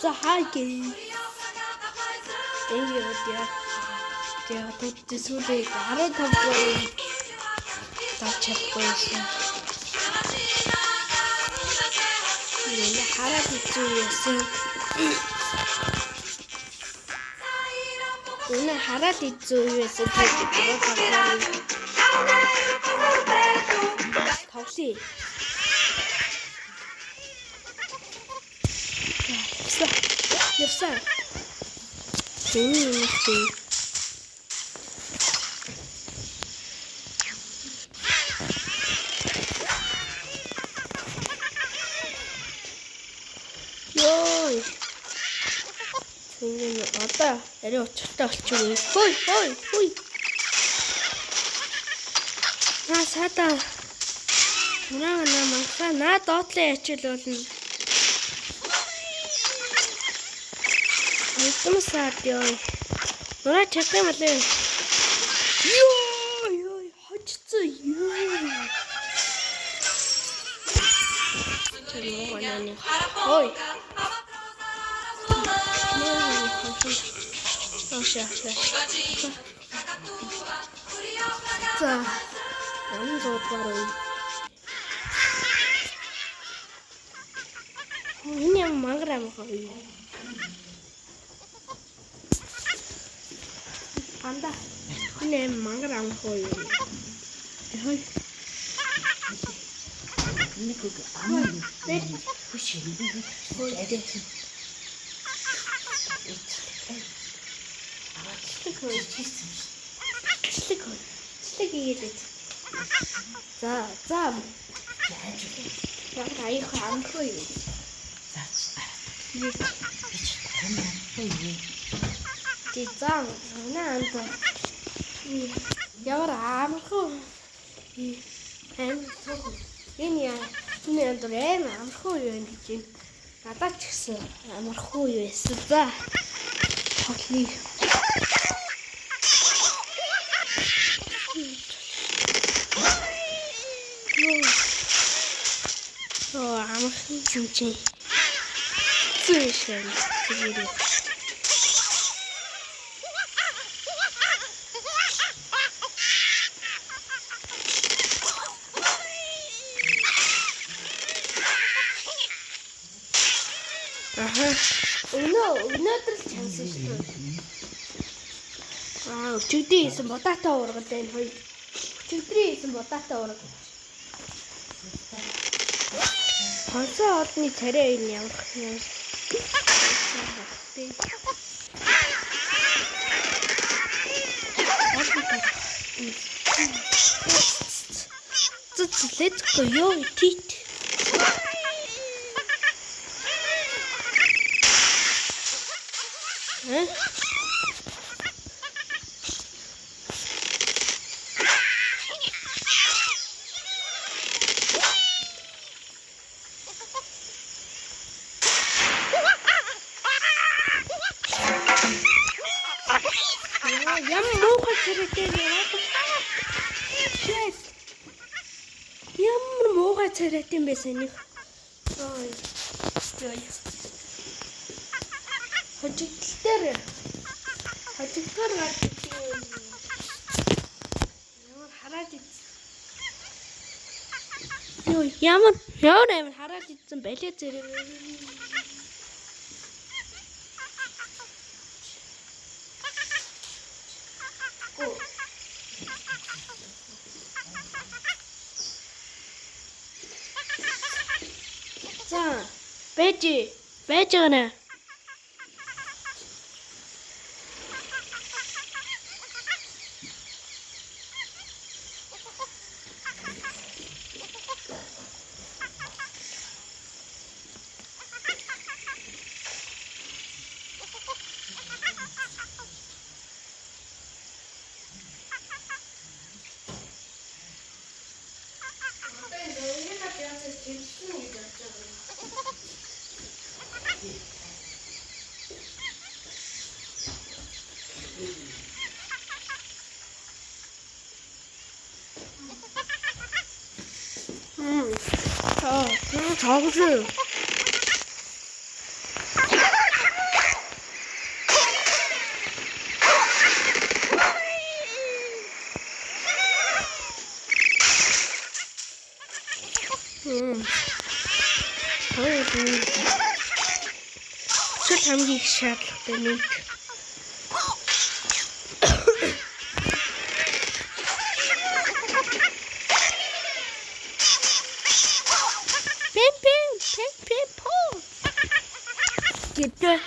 За хаагийн энэ яа тэгээд сүүлийн 15 дугаар давч чадчихсан. Энэ хараад үзсэн. Энэ хараад үзсэн тавси. Явсан. Йой. Тэнгэн одоо ари учиртай болчихгүй. Хой. Сада. Наа мангаса наа доотлын ячил болно. Томсаад ёо. Нураа чах юм лээ. Ёо, хочцоо ёо. Ой. За. Ан зодварой. Энэ юм манграм хой. Анда. Энэ манграм хой. Хой. Никог аман. Хүшин. Члэг ийгээд. За. Яг аяах амхгүй юу? Тизан наанд ямар амархуу энэ яа энэ дэрэм амархуу юу гэж надад ч гэсэн амархуу юу эсвэл за хотлыг амархуу юм чи зүйшэн тэгээд өнөөдөр л чансан шүү дээ. Өчигдөр хийсэн бодаатай ургал энэ хоёр. Өчигдрийн хийсэн бодаатай ургал. Хонцоо олны царай энэ ямар юм. Let's go, yo, teeth. Ямар муугай царайт юм бэ санийх. Ой. Хожигдтэр гарч ирсэн. Ямар хараад ирсэн. Ямар амар хараад ирсэн балет зэрэг. За, байж гэнэ. 저것을 Чөл хамгийн их шаардлагатай нэг. Пим по. Гэдэг.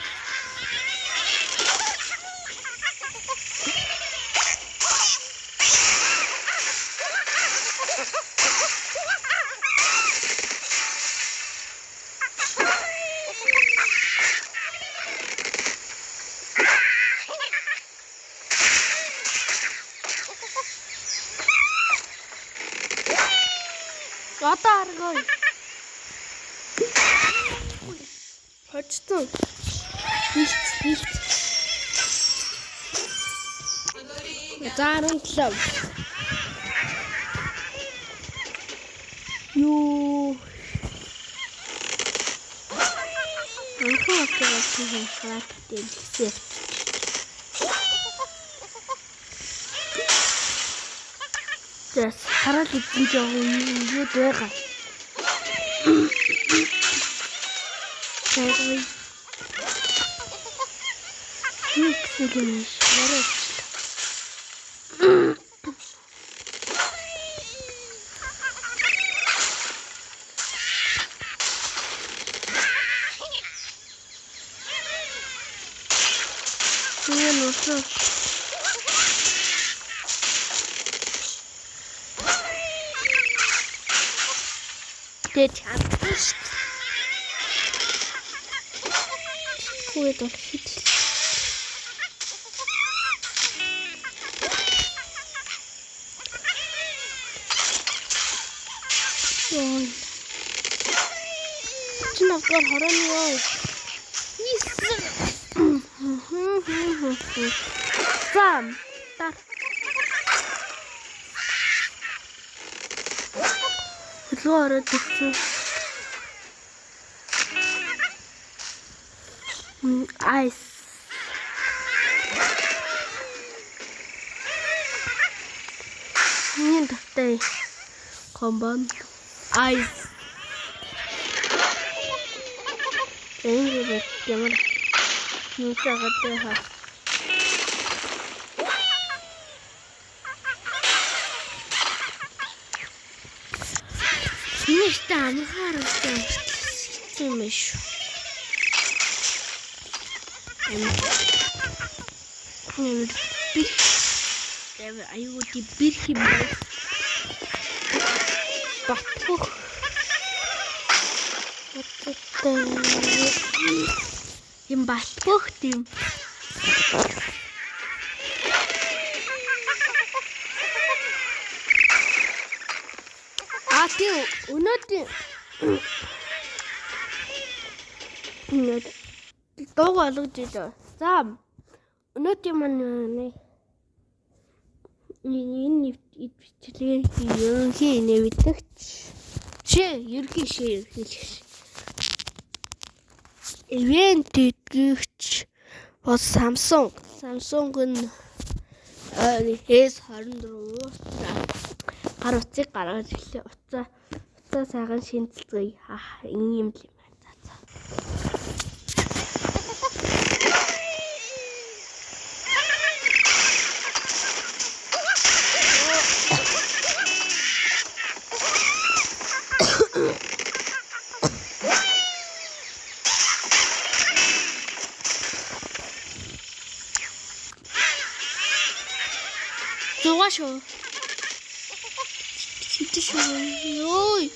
Одоо аргой. Хочтой. Хилт. Зарантлав. Юу. Анхаатай хаатай хэлсэн. Тэс хараад идсэн жоо юу байгаа. Тэгвэл Никсэлэн шарах. Юу нөсөө. Тэт хатш. Куйд хит. Чинавгар хорон. Зам. Тар. Лорд гэсэн. Ice. Nhìn thật tệ. Common. Ice. Cái gì vậy? Kiếm ơn. Nhưng sao cái tệ hả? Не стану хорошо. Симеш. Аюу ти бирхим. Батух. Это им батух тим. Атиу өнөөдөр дуу болгож идэв. За өнөөдөр манай энэ бичлэгийн ерөнхий нэвтрэгч ерөнхий ширхэлж ивент итгэгч бас Samsung нь S24 гар утсыг гаргаж ирлээ. Утсаа сайхан шинжилгээе. Ийм юм байна. За. Зугашоо. Ой.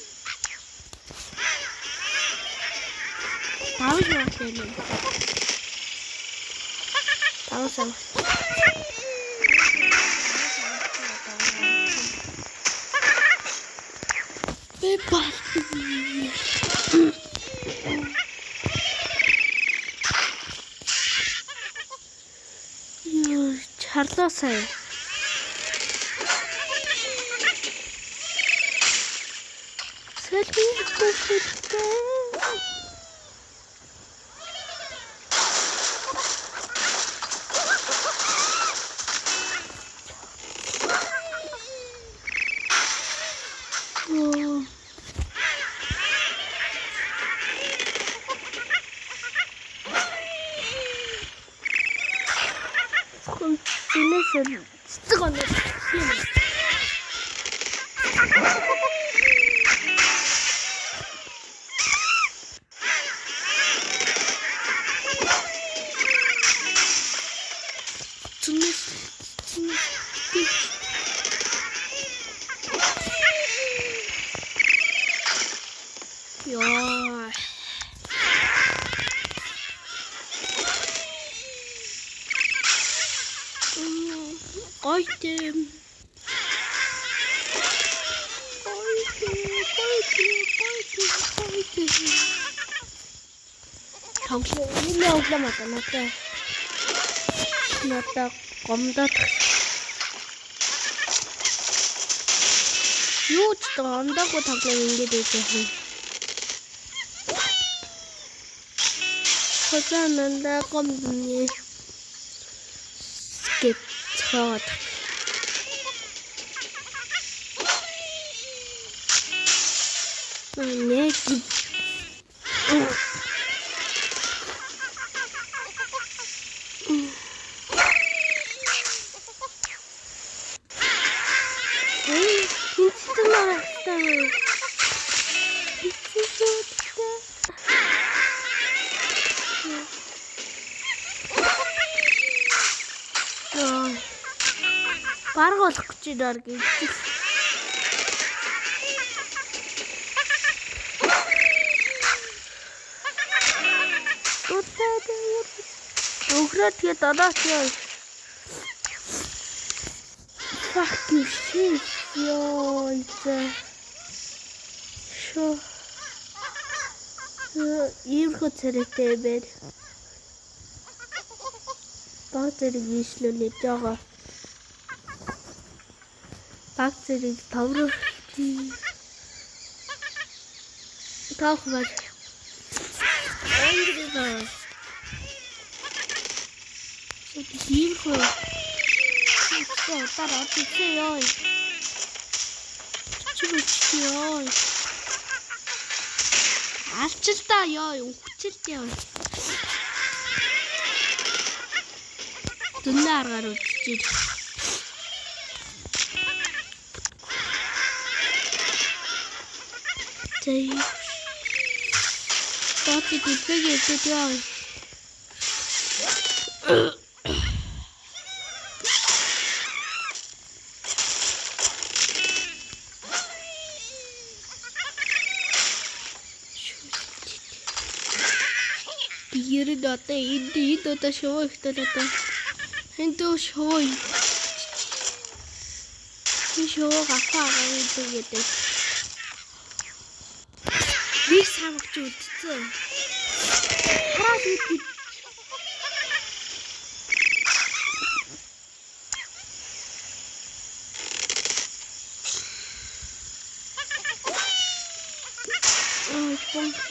Давж байна. Давсан. Бэба. Юу чарлаасаа. 무슨 쓰거나 힘을. 야. 아이템. 당신은 1명 남았다. 맞다. 검다. 이거 진짜 안다고 당근 게 되지. 그러면 검니 스킵 들어가자. 얘기. 진짜 많았다. 바로 sakçıydı arkadaşlar. Demokrat ya. Fuck you shit ya işte. Şu 이거 차렸대 벤. 박스를 위시는 있다가 박스를 더럽지. 더 그만. 앵그리가 이거 따라 주세요. 집을 치요. 아쉽다요. 욕칠게요. 눈나라로 찌. 제이. 나한테 뒷배기 있대요. Diğeri de hatta indi de şova işte Hindi o şova Bir şova kafa indi gitti. Bir sabıkçı uçtu. Hadi git.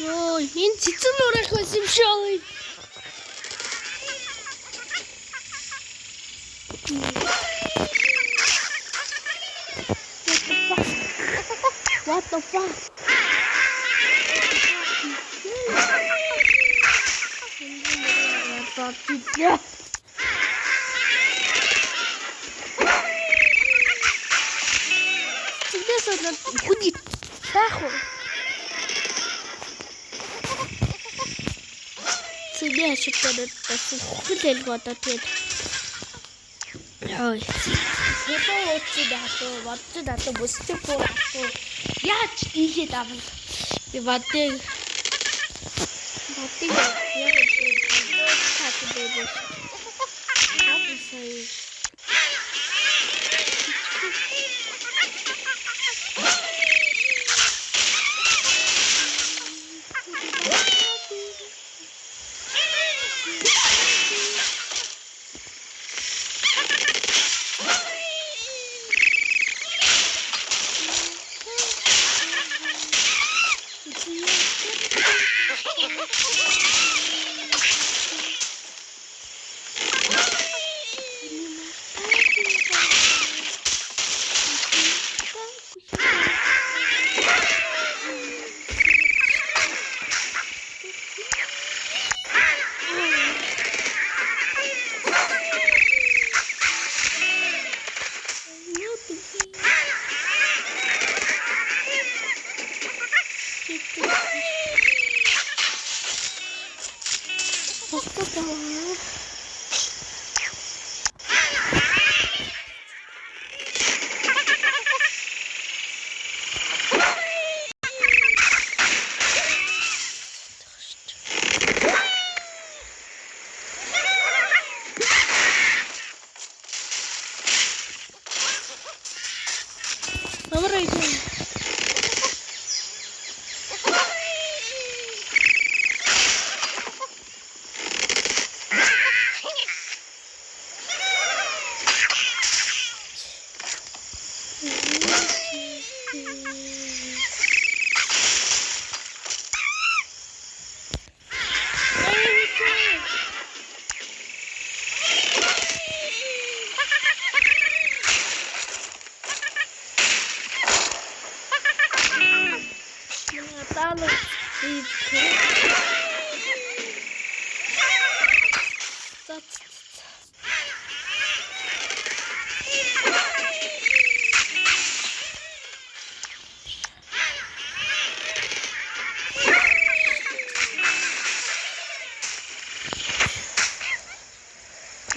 Ой, ин цэцэн урах байсан юм шиг ой. What the fuck? Сейчас она будет. Нахуй. Сегодня что-то худел года тет. Ой. Это вот сюда, быстро пораху. Я чтище там. И вот ты. Вот ты. Я вот как ты будешь. Как ты стоишь?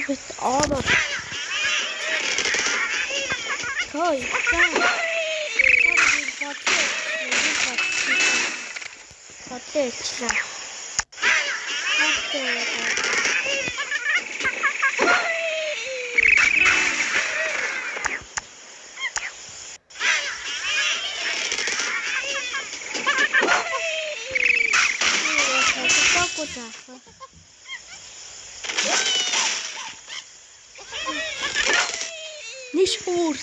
With all of toy nicht gut.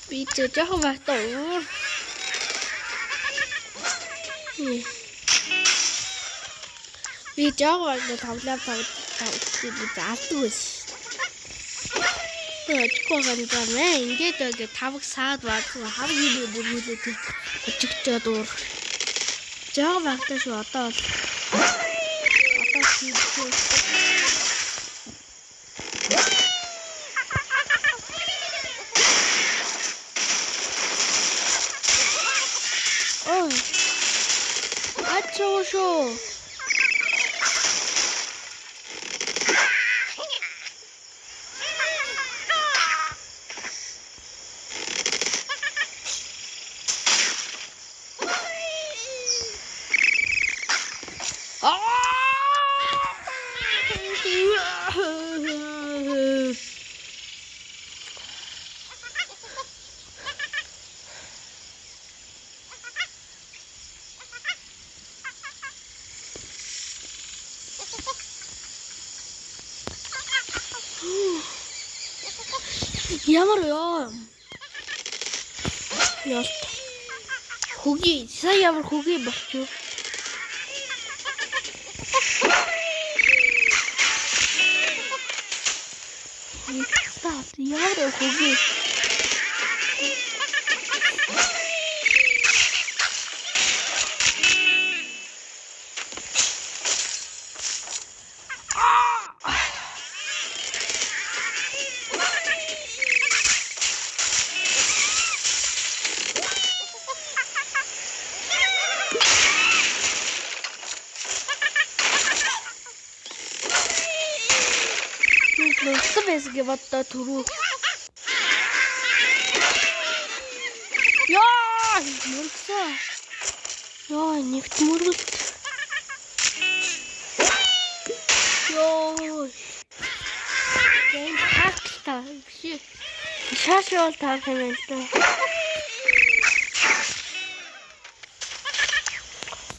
Bitte doch was da. Vì cho gọi được thằng làm thằng thì bị đá tuổi rồi qua gần gần này cái từ cái thằng xa và thằng học gì được bùn bùn được trực chờ tôi cho bạn ta sửa tao thì ôi à châu châu 야말로요. 야, 고기, сая ямар 고기 болчих. Ямар 고기. Что без вот туру? Я, муркса. Я нефть муркс. Йой. Я хакста. Сейчас я вот так имею.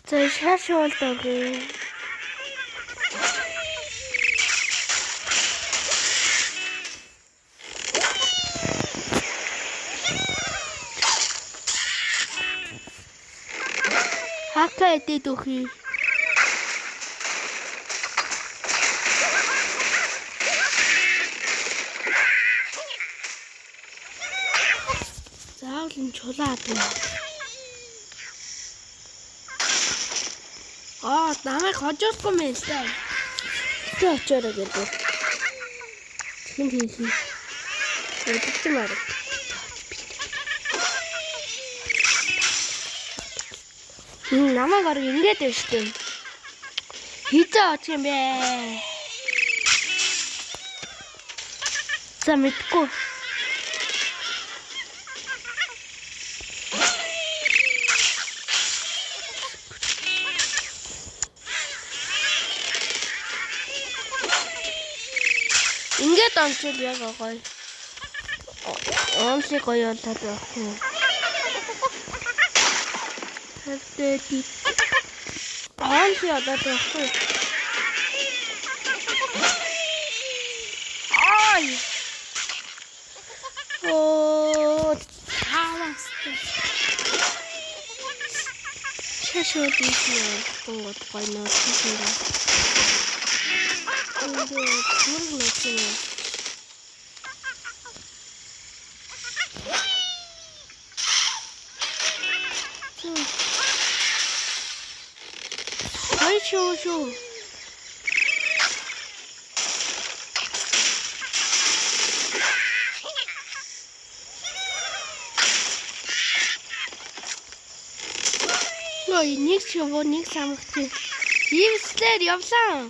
Сейчас я вот так. Хакта эти духи. Заавал чулаад байна. Намайг хожоосгүй мэнтэй. Тэ очоорой гэдэг. Хин хийх. Өдөртөө маар. Намайг орог ингээд байна шүү дээ. Хизээ очих юм бэ? За мэдгүй. Ингээд онцол яг гоё. Онцлог гоё болоод байхгүй. Хэвдээ онцлог болоод байхгүй. Ай! Оо, таваас. Шашууд ийсэн гот гоё нөө тийсэн. Шо. Ой, нэг чивөө нэг самгт. Ийвслэр явлаа.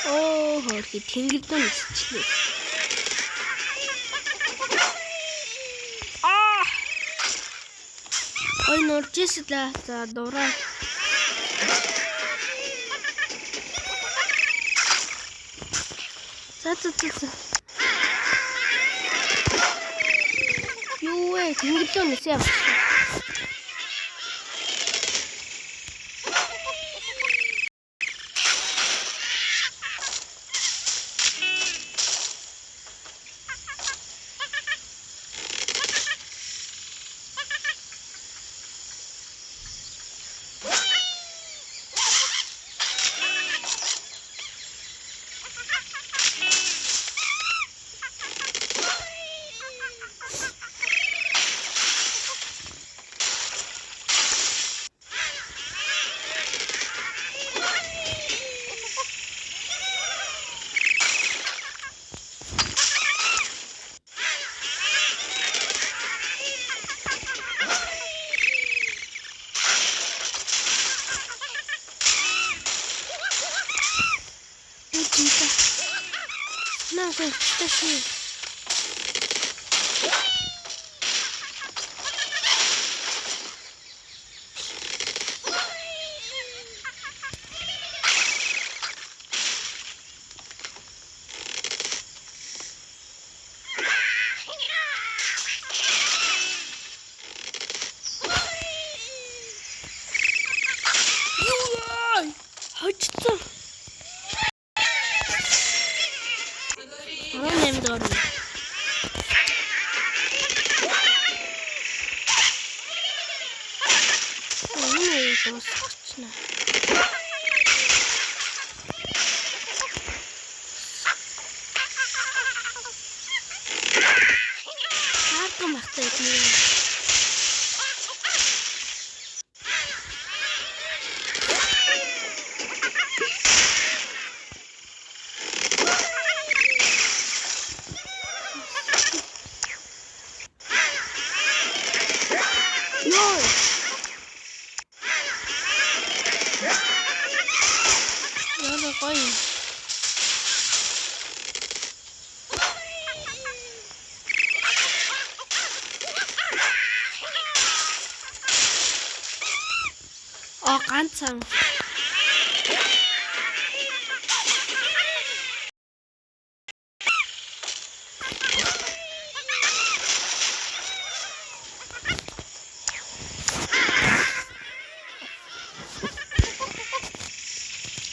Хөөе, тэнгэр дэн иччихлээ. Ой, нуржээсэлээ. За, дураа. За. Юу вэ? Тэнгэр дэн нэсээ. Точнее. Хочется. Она не вдохнет. 됐네요. 여러 거의 ганцхан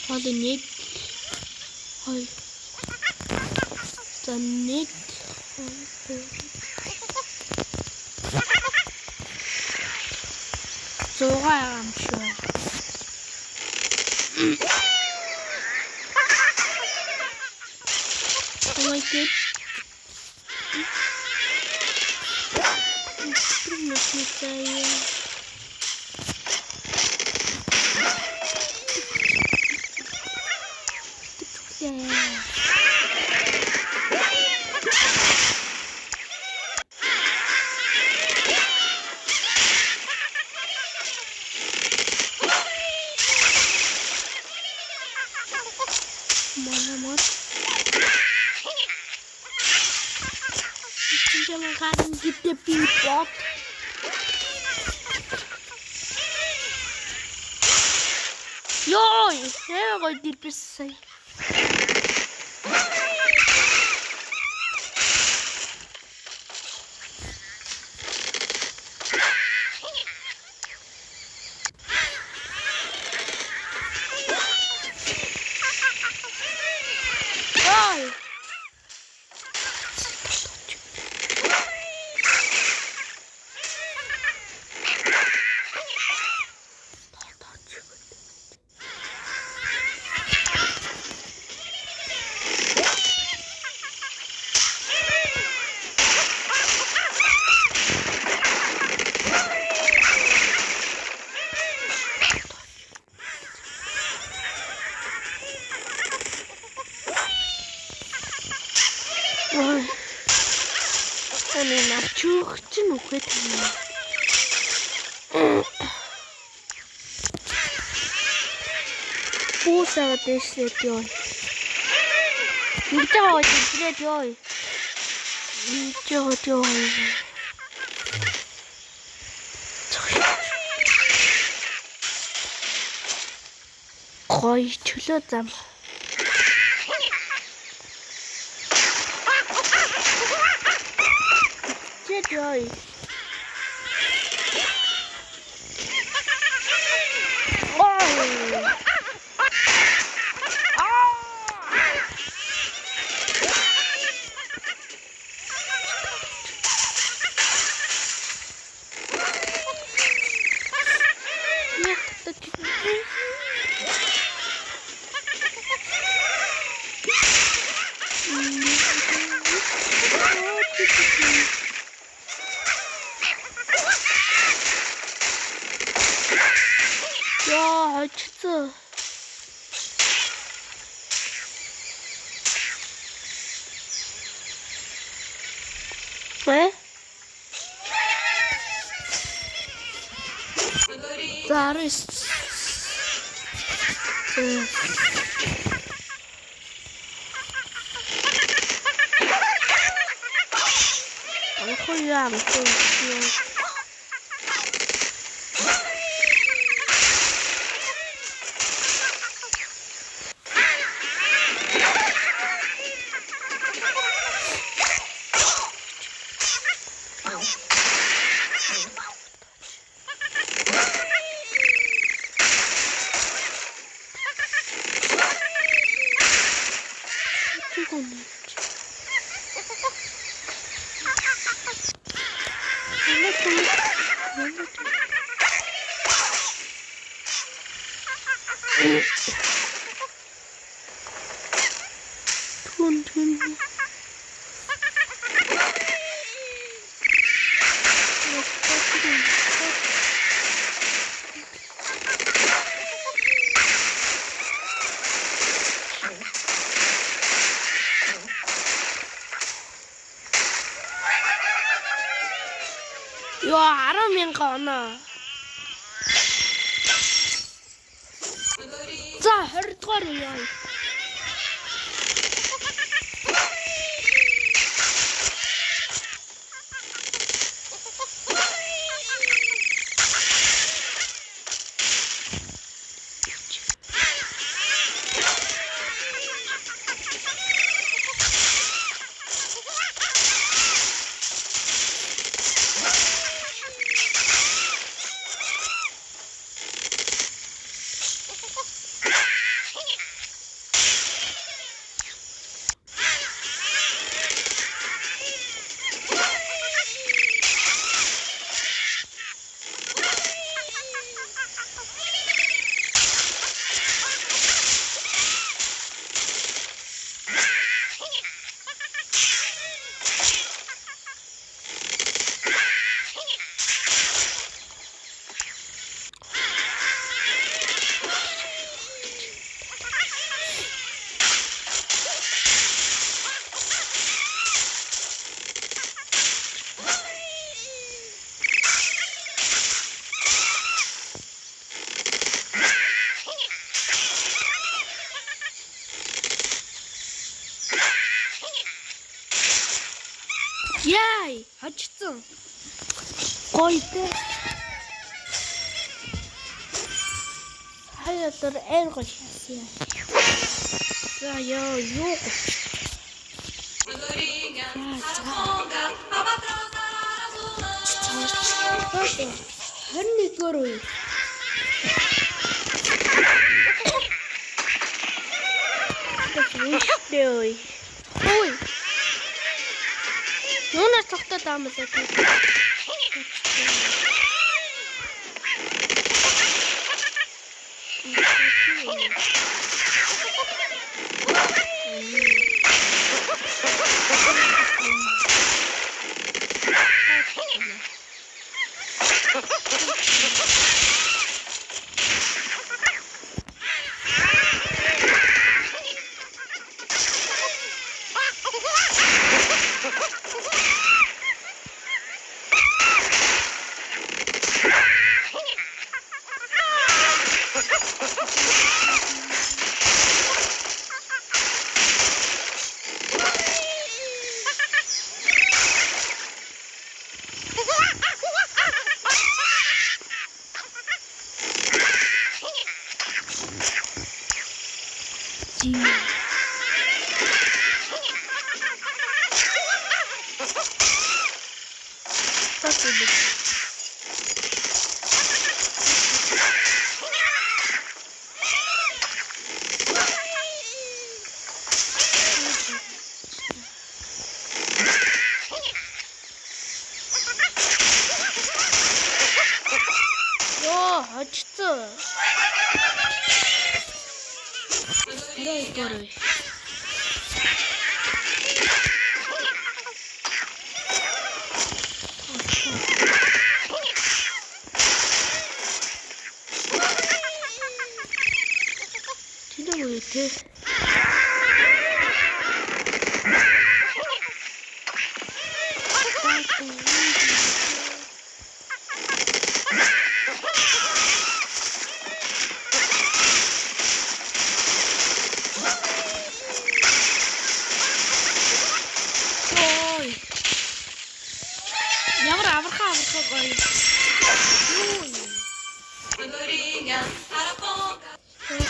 хоол нэг хоёр за нэг зугаа юм шүү. Oh my god. Jangan kan kita pipot. Yoi, saya kau dipisah. Ini nafsu jenuh ketemu. Pusa desi diyor. Nikah aja diyor. Nikah diyor. Koy çöle zam. Joy. 야, 진짜. 왜? Zaris. Aku ya, betul. 10,000 оноо. За 20 дугаар яа. Яй, хожцсон. Гоё дээ. Хаяатар эн гоё шасяа. За ёо юу. Хөрнийгөр үе. Ой. Ой. Юунаас тогтоод аамлаа тий. Хожцсон. Хөрөөр. Тэний үе те.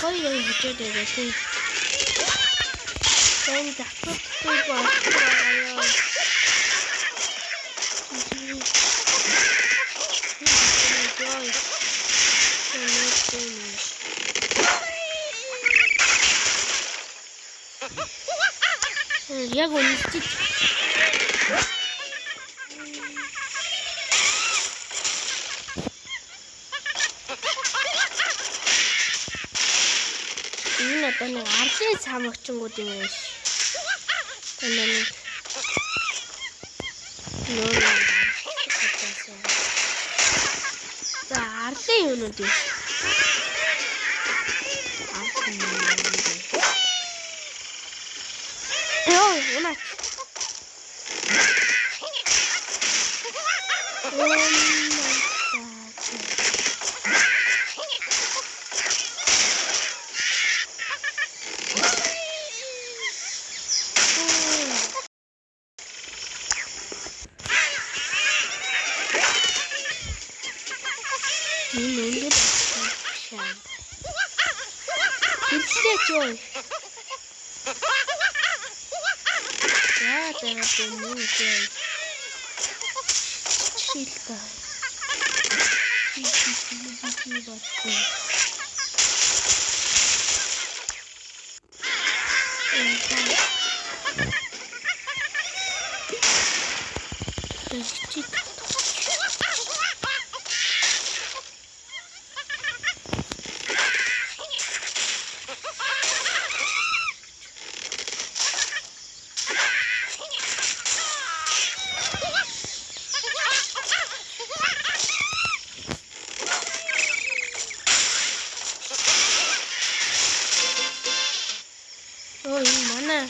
Гоё хожоод байгаа тийм. Сэн татвартай болчихлоо. Яг үнэтэй. Энэ нэг арлын цамагчингууд юм биш. Энэ нэг за арлын юмнууд юм. Ёо, унаач. Menino chama. Joy. Ja, der hat den Mund. Schilder. Oh, mana?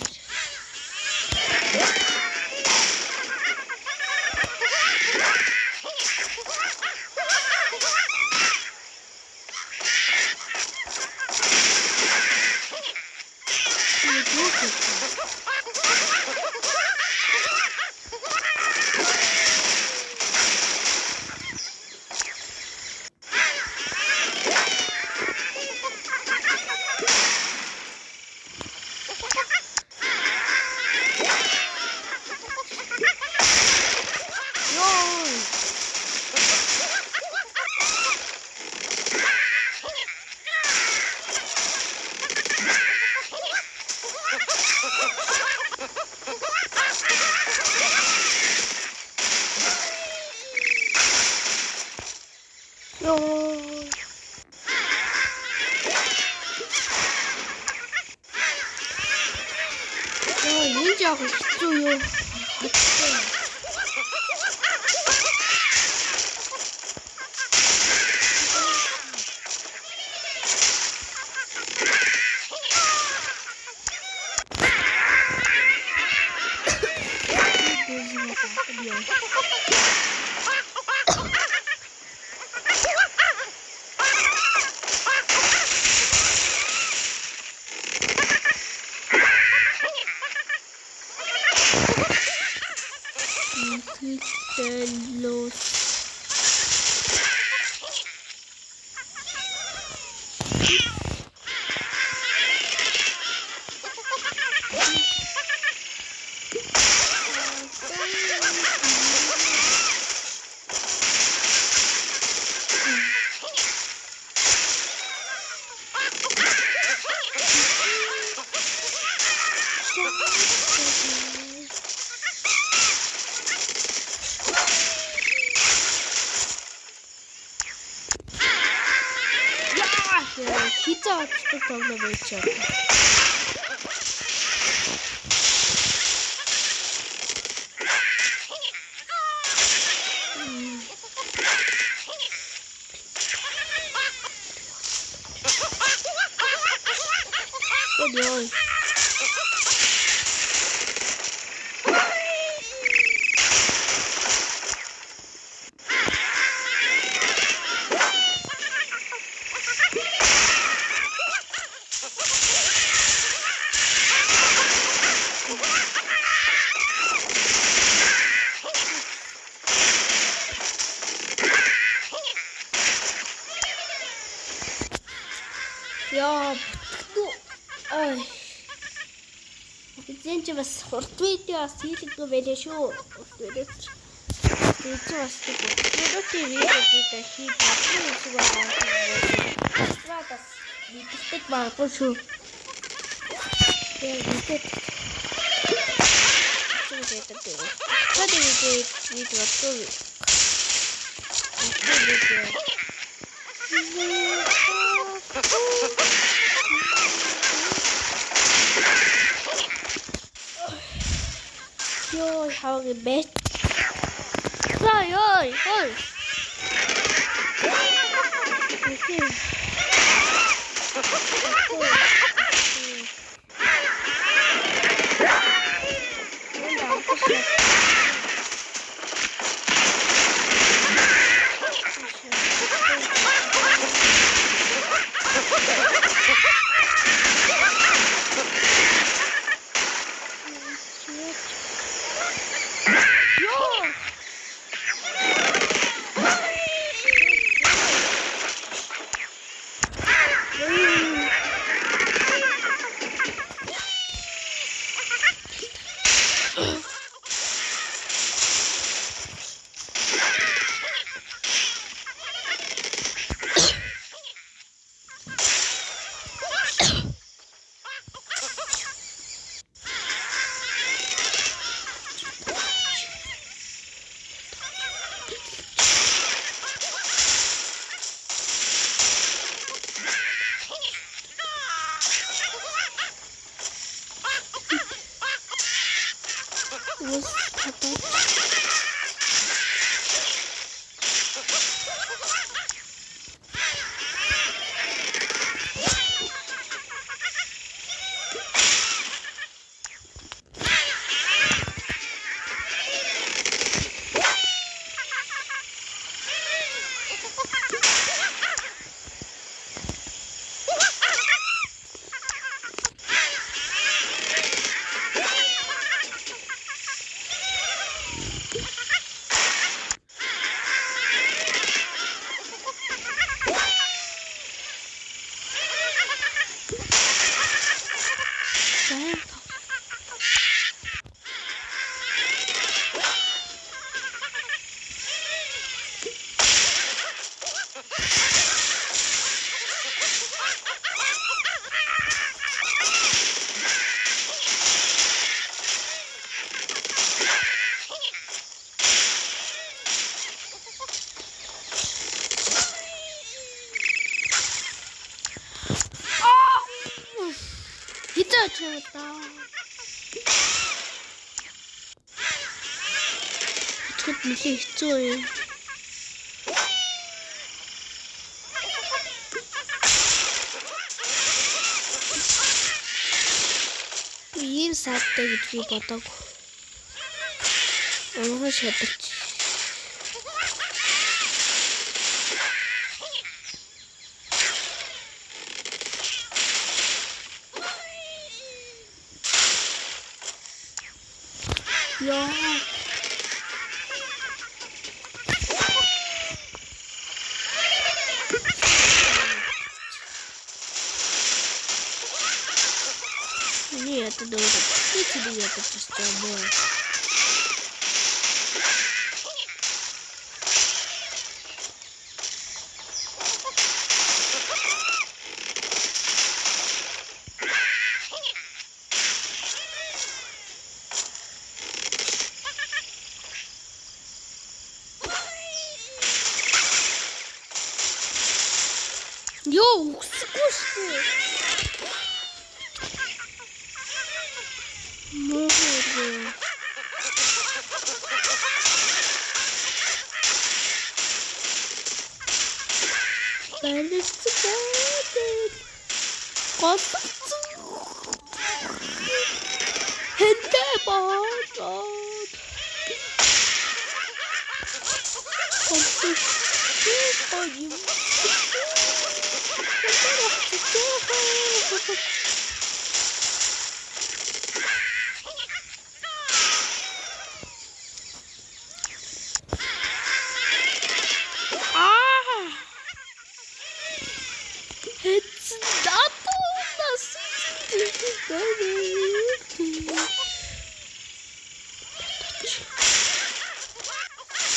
Ninja tutuyor. Los hiç açtı kalmaya çalışıyor. Oluyor. Ja, du. Gente, was fortuito assim, tu vede show. Fortuito assim, tudo que vi aqui tá cheio de isso vai tratas de stick mal por show. Yo, how the best. Oi, oi, oi. Yok. Hiç açamadım. Tritt mich nicht durch. Jeden saatte gidiyor batak. Ama hoş yaptık. Ya. Нет, это долго. Я тебе это с тобой. Йоу, скучно. Можно. Ben de sıkıldım. Kasıktım. Hem de bağırdım. Kasıktım.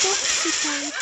Çok süper.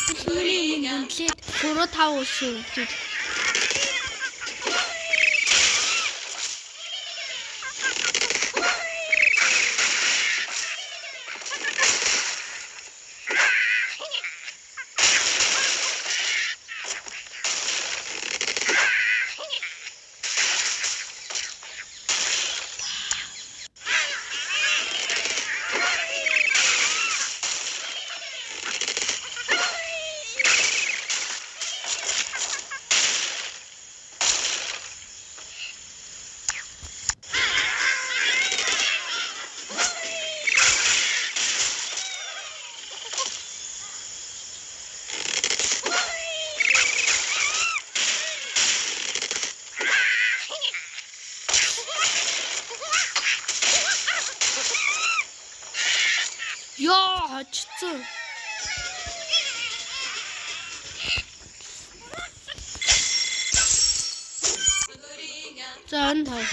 Бүлмэрийн өмнө гүндлээд 3-5 өшөө өгчүүд. Яа, хожцсон. За энэ тав.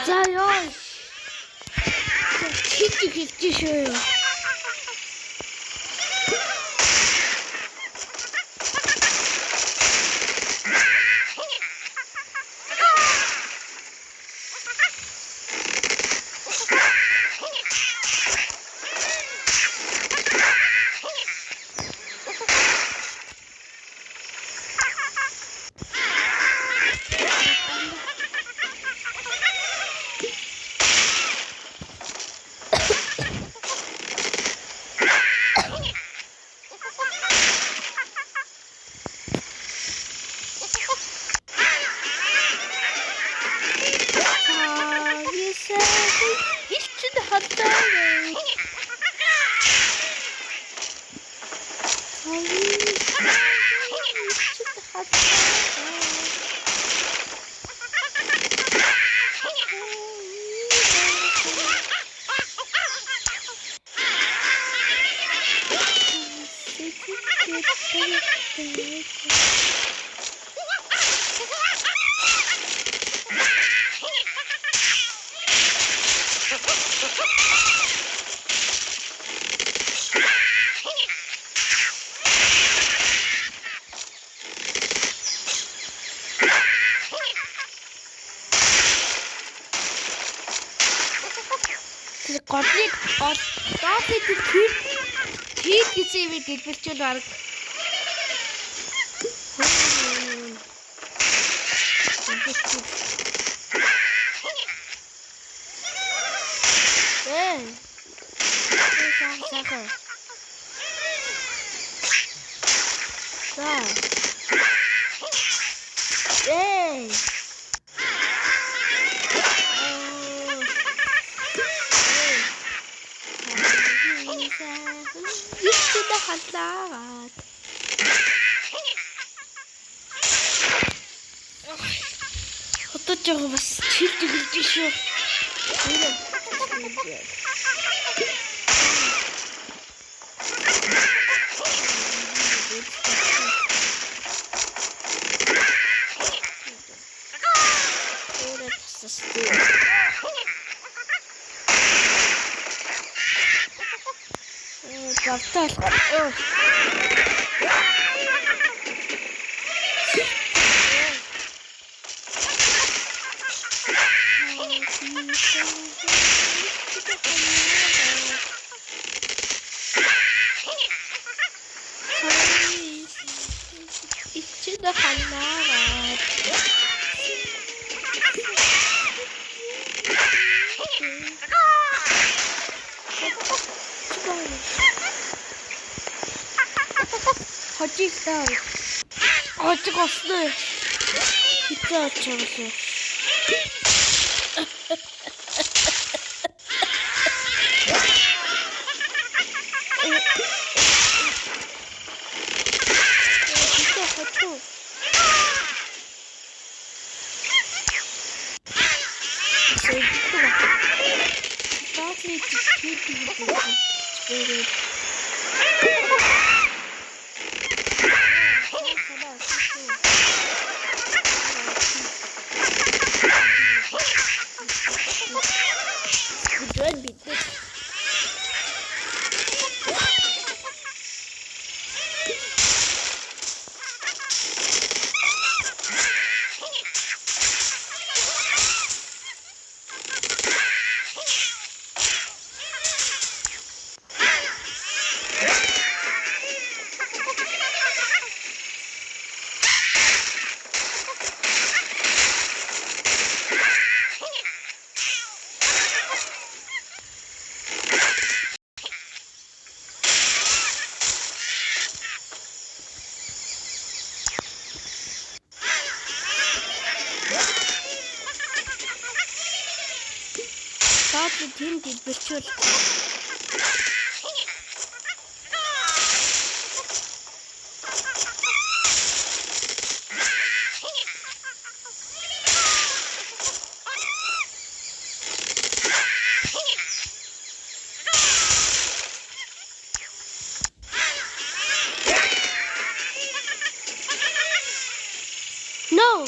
За ёо. Хит шүү. Годлыг доопит хийх гэсэн юм дэлбэлчүүл баг. Сахар. Халаад байгаа бас чивд хэлдэг шүү. Гавтал. İçinde kanlar. Hadi işte. Açık aslı. Bitti açılması. Güzel bitti. Sadece din değil bir tür. No.